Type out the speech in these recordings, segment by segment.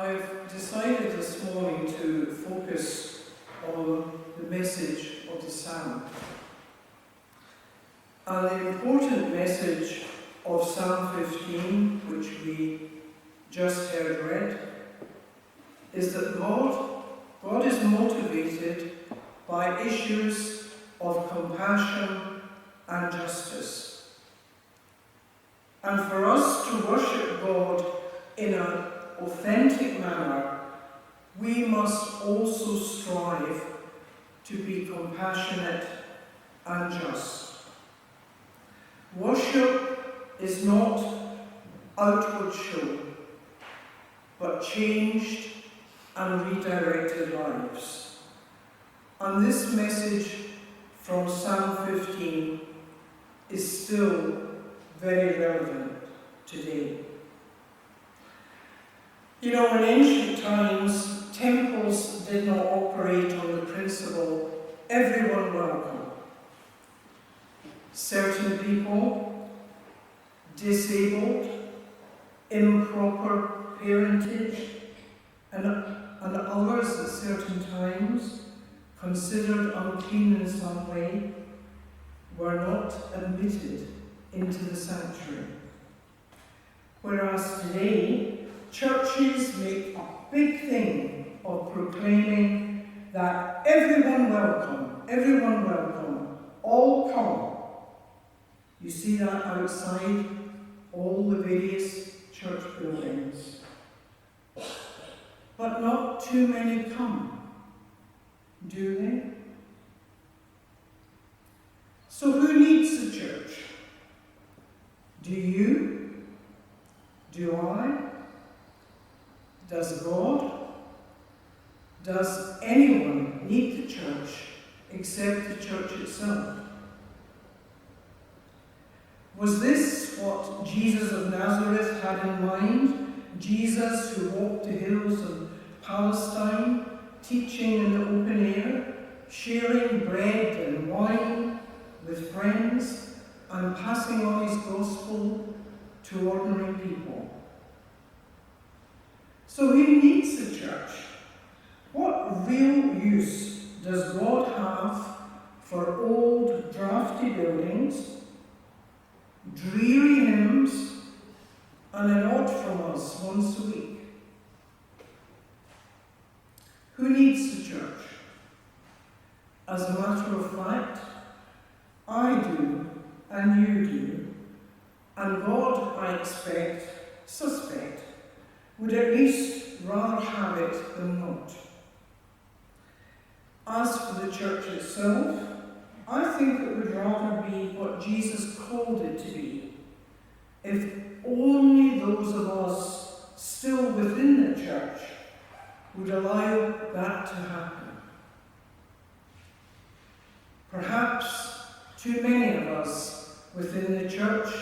I've decided this morning to focus on the message of the psalm. And the important message of Psalm 15, which we just heard read, is that God is motivated by issues of compassion and justice. And for us to worship God in an authentic manner, we must also strive to be compassionate and just. Worship is not outward show, but changed and redirected lives. And this message from Psalm 15 is still very relevant today. You know, in ancient times, temples did not operate on the principle, everyone welcome. Certain people, disabled, improper parentage, and others at certain times, considered unclean in some way, were not admitted into the sanctuary. Whereas today, churches make a big thing of proclaiming that everyone welcome, all come. You see that outside all the various church buildings. But not too many come, do they? So who needs the church? Do you? Do I? Does God? Does anyone need the church except the church itself? Was this what Jesus of Nazareth had in mind? Jesus who walked the hills of Palestine, teaching in the open air, sharing bread and wine with friends, and passing on his gospel to ordinary people? So who needs the church? What real use does God have for old, drafty buildings, dreary hymns, and a nod from us once a week? Who needs the church? As a matter of fact, I do, and you do, and God, I suspect, would at least rather have it than not. As for the church itself, I think it would rather be what Jesus called it to be, if only those of us still within the church would allow that to happen. Perhaps too many of us within the church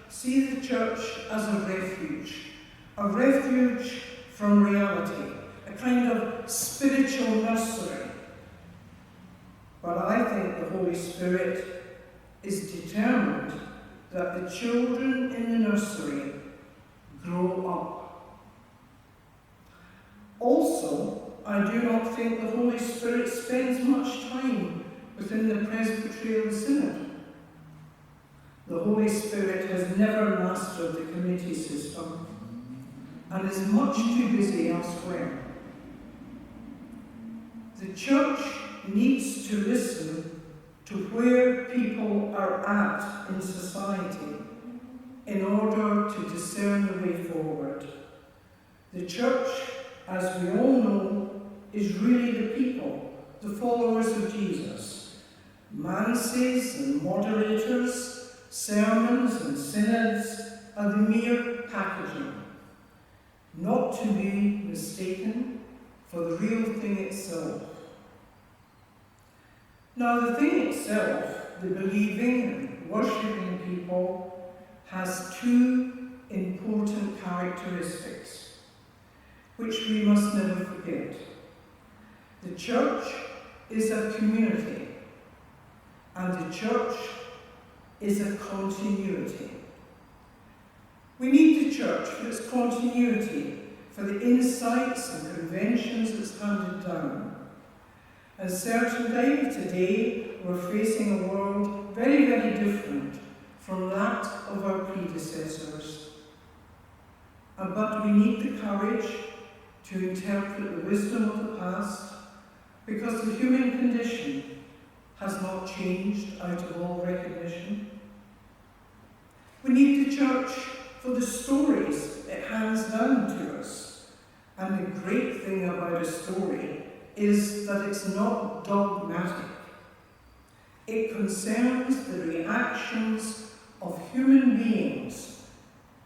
see the church as a refuge from reality, a kind of spiritual nursery. But I think the Holy Spirit is determined that the children in the nursery grow up. Also, I do not think the Holy Spirit spends much time within the Presbyterian Synod. The Holy Spirit has never mastered the committee system and is much too busy elsewhere. The church needs to listen to where people are at in society in order to discern the way forward. The church, as we all know, is really the people, the followers of Jesus. Manses and moderators, sermons and synods are the mere packaging, not to be mistaken for the real thing itself. Now, the thing itself, the believing and worshipping people, has two important characteristics, which we must never forget. The church is a community, and the church is a continuity. We need the church for its continuity, for the insights and conventions it's handed down. And certainly today we're facing a world very, very different from that of our predecessors. But we need the courage to interpret the wisdom of the past, because the human condition has not changed out of all recognition. We need the church for the stories it hands down to us. And the great thing about a story is that it's not dogmatic. It concerns the reactions of human beings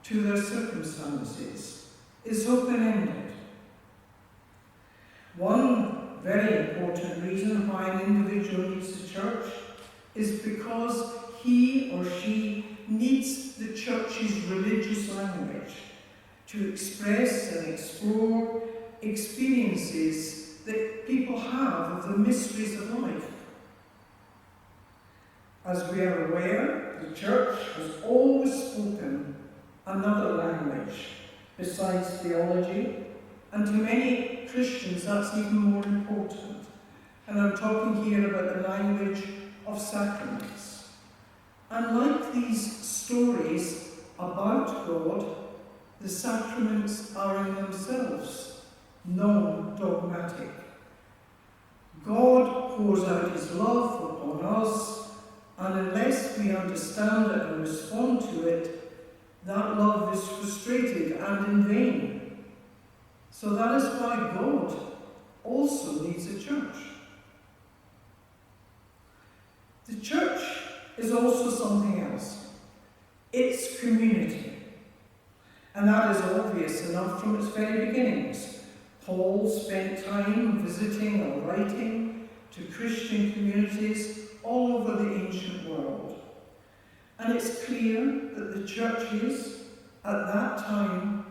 to their circumstances. It's open-ended. One very important reason why an individual needs a church is because he or she needs the church's religious language to express and explore experiences that people have of the mysteries of life. As we are aware, the church has always spoken another language besides theology, and to many Christians that's even more important. And I'm talking here about the language of sacraments. And like these stories about God, the sacraments are in themselves non-dogmatic. God pours out his love upon us, and unless we understand it and respond to it, that love is frustrated and in vain. So that is why God also needs a church. The church is also something else. It's community. And that is obvious enough from its very beginnings. Paul spent time visiting or writing to Christian communities all over the ancient world. And it's clear that the churches at that time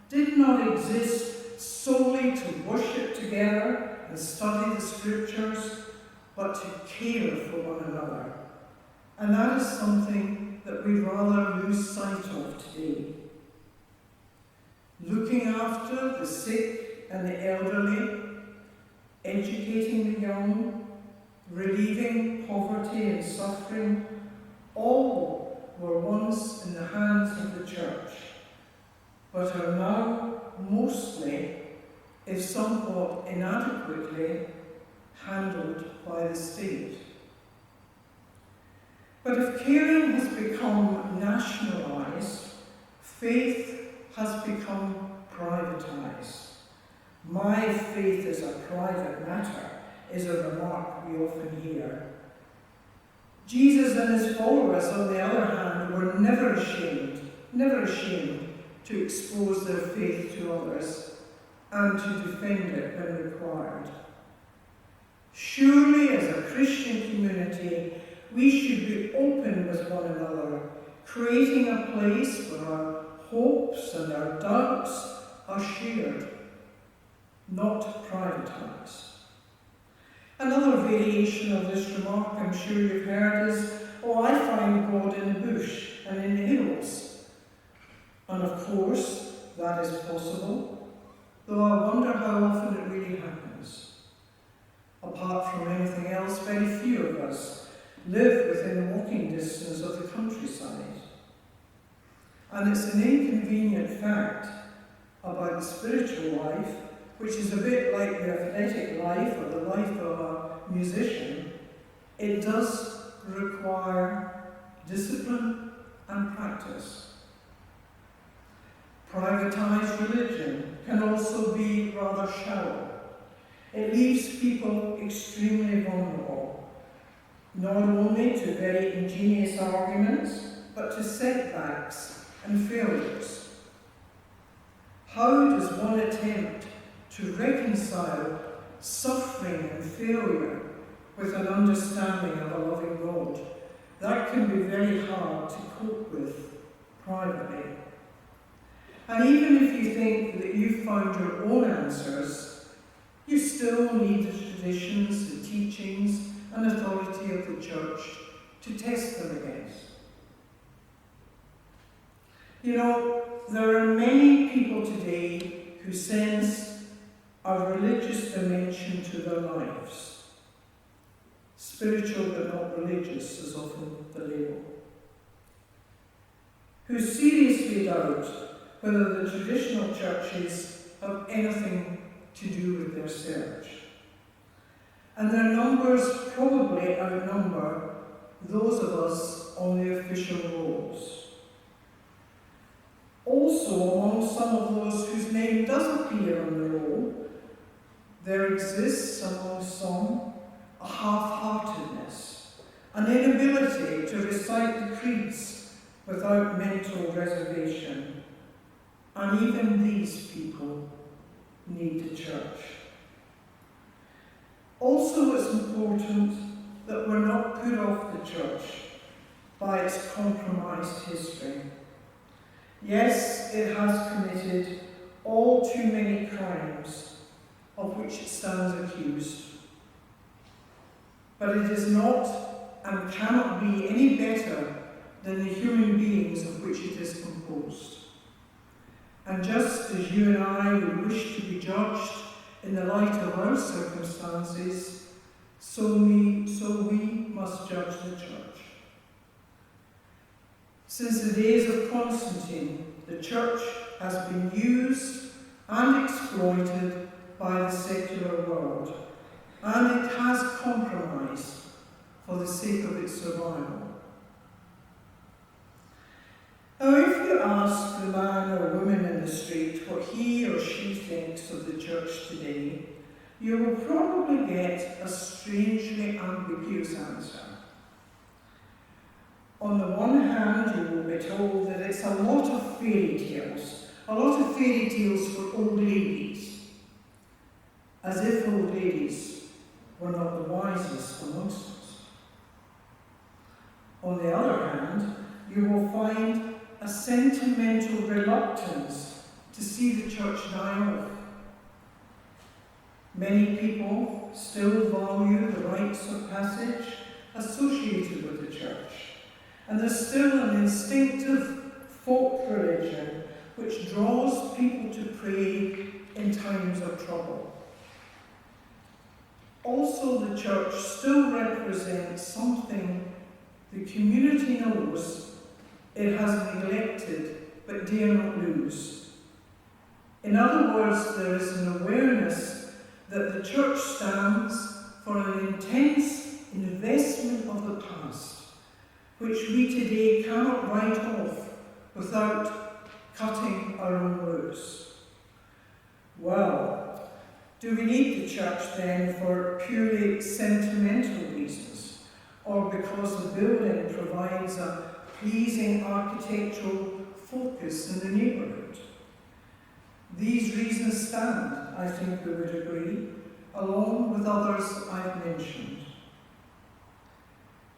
did not exist solely to worship together and study the scriptures, but to care for one another. And that is something that we rather lose sight of today. Looking after the sick and the elderly, educating the young, relieving poverty and suffering, all were once in the hands of the church, but are now mostly, if somewhat inadequately, handled by the state. But if caring has become nationalised, faith has become privatised. My faith is a private matter, is a remark we often hear. Jesus and his followers, on the other hand, were never ashamed to expose their faith to others and to defend it when required. Surely, as a Christian community, we should be open with one another, creating a place where our hopes and our doubts are shared, not privatised. Another variation of this remark I'm sure you've heard is, oh, I find God in the bush and in the hills. And of course, that is possible, though I wonder how often it really happens. Apart from anything else, very few of us live within walking distance of the countryside. And it's an inconvenient fact about the spiritual life, which is a bit like the athletic life or the life of a musician. It does require discipline and practice. Privatised religion can also be rather shallow. It leaves people extremely vulnerable, not only to very ingenious arguments, but to setbacks and failures. How does one attempt to reconcile suffering and failure with an understanding of a loving God? That can be very hard to cope with privately. And even if you think that you've found your own answers, you still need the traditions, the teachings, and authority of the church to test them against. You know, there are many people today who who sense a religious dimension to their lives. Spiritual but not religious is often the label. Who seriously doubt whether the traditional churches have anything to do with their search. And their numbers probably outnumber those of us on the official rolls. Also, among some of those whose name does appear on the roll, there exists among some a half-heartedness, an inability to recite the creeds without mental reservation. And even these people need the church. Also, it's important that we're not put off the church by its compromised history. Yes, it has committed all too many crimes of which it stands accused. But it is not and cannot be any better than the human beings of which it is composed. And just as you and I would wish to be judged in the light of our circumstances, so we must judge the church. Since the days of Constantine, the church has been used and exploited by the secular world, and it has compromised for the sake of its survival. Now, if you ask the man or woman in the street what he or she thinks of the church today, you will probably get a strangely ambiguous answer. On the one hand, you will be told that it's a lot of fairy tales for old ladies, as if old ladies were not the wisest amongst us. On the other hand, you will find a sentimental reluctance to see the church die off. Many people still value the rites of passage associated with the church, and there's still an instinctive folk religion which draws people to pray in times of trouble. Also, the church still represents something the community knows it has neglected but dare not lose. In other words, there is an awareness that the church stands for an intense investment of the past, which we today cannot write off without cutting our own roots. Well, do we need the church then for purely sentimental reasons, or because the building provides a pleasing architectural focus in the neighbourhood? These reasons stand, I think we would agree, along with others I've mentioned.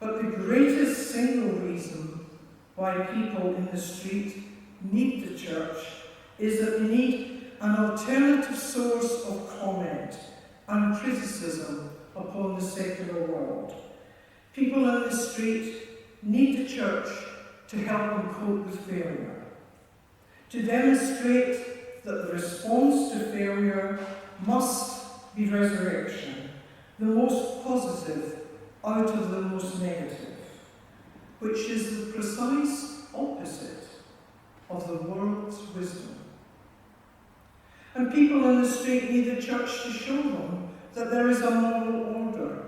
But the greatest single reason why people in the street need the church is that they need an alternative source of comment and criticism upon the secular world. People in the street need the church to help them cope with failure, to demonstrate that the response to failure must be resurrection, the most positive out of the most negative, which is the precise opposite of the world's wisdom. And people in the street need the church to show them that there is a moral order,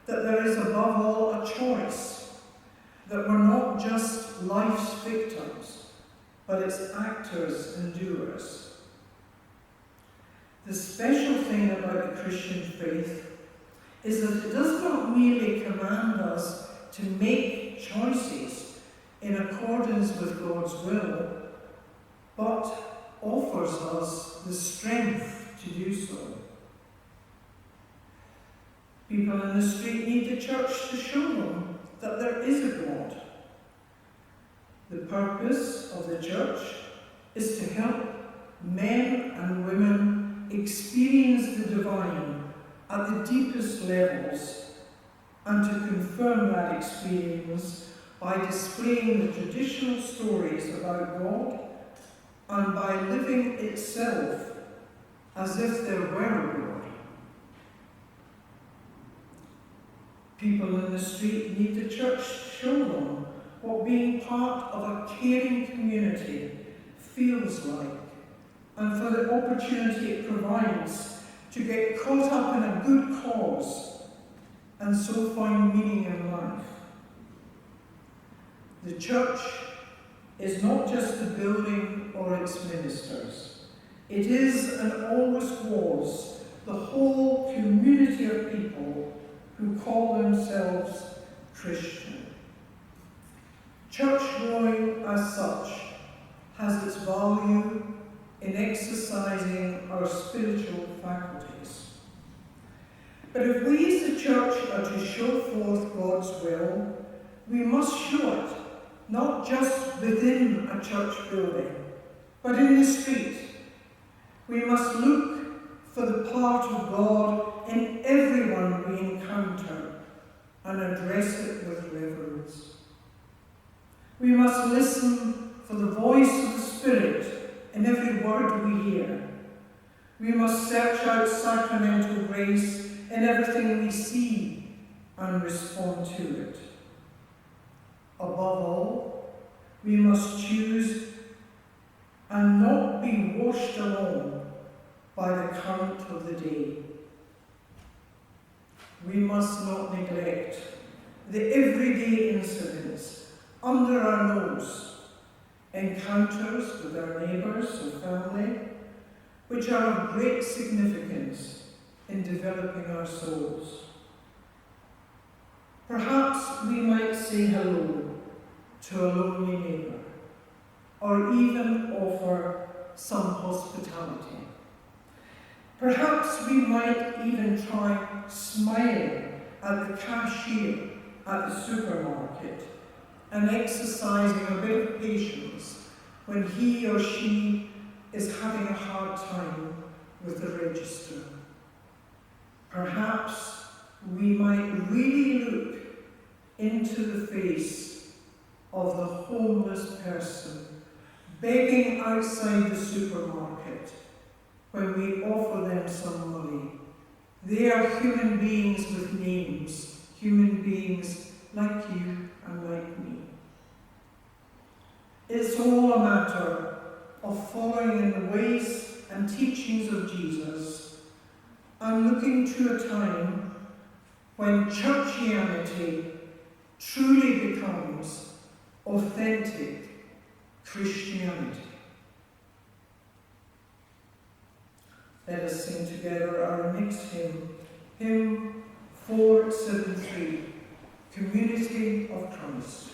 that there is above all a choice, that we're not just life's victims, but its actors and doers. The special thing about the Christian faith is that it does not merely command us to make choices in accordance with God's will, but offers us the strength to do so. People in the street need the church to show them that there is a God. The purpose of the church is to help men and women experience the divine at the deepest levels, and to confirm that experience by displaying the traditional stories about God and by living itself as if there were a God. People in the street need the church to show them what being part of a caring community feels like, and for the opportunity it provides to get caught up in a good cause and so find meaning in life. The church is not just the building or its ministers. It is and always was the whole community of people who call themselves Christian. Church growing as such has its value in exercising our spiritual faculties. But if we as a church are to show forth God's will, we must show it not just within a church building, but in the street. We must look for the part of God in everyone we encounter and address it with reverence. We must listen for the voice of the Spirit in every word we hear. We must search out sacramental grace in everything we see and respond to it. Above all, we must choose and not be washed along by the current of the day. We must not neglect the everyday incidents under our nose, encounters with our neighbours or family, which are of great significance in developing our souls. Perhaps we might say hello to a lonely neighbour, or even offer some hospitality. Perhaps we might even try smiling at the cashier at the supermarket and exercising a bit of patience when he or she is having a hard time with the register. Perhaps we might really look into the face of the homeless person begging outside the supermarket when we offer them some money. They are human beings with names, human beings like you and like me. It's all a matter of following in the ways and teachings of Jesus and looking to a time when churchianity truly becomes authentic Christianity. Let us sing together our next hymn, hymn 473, Community of Christ.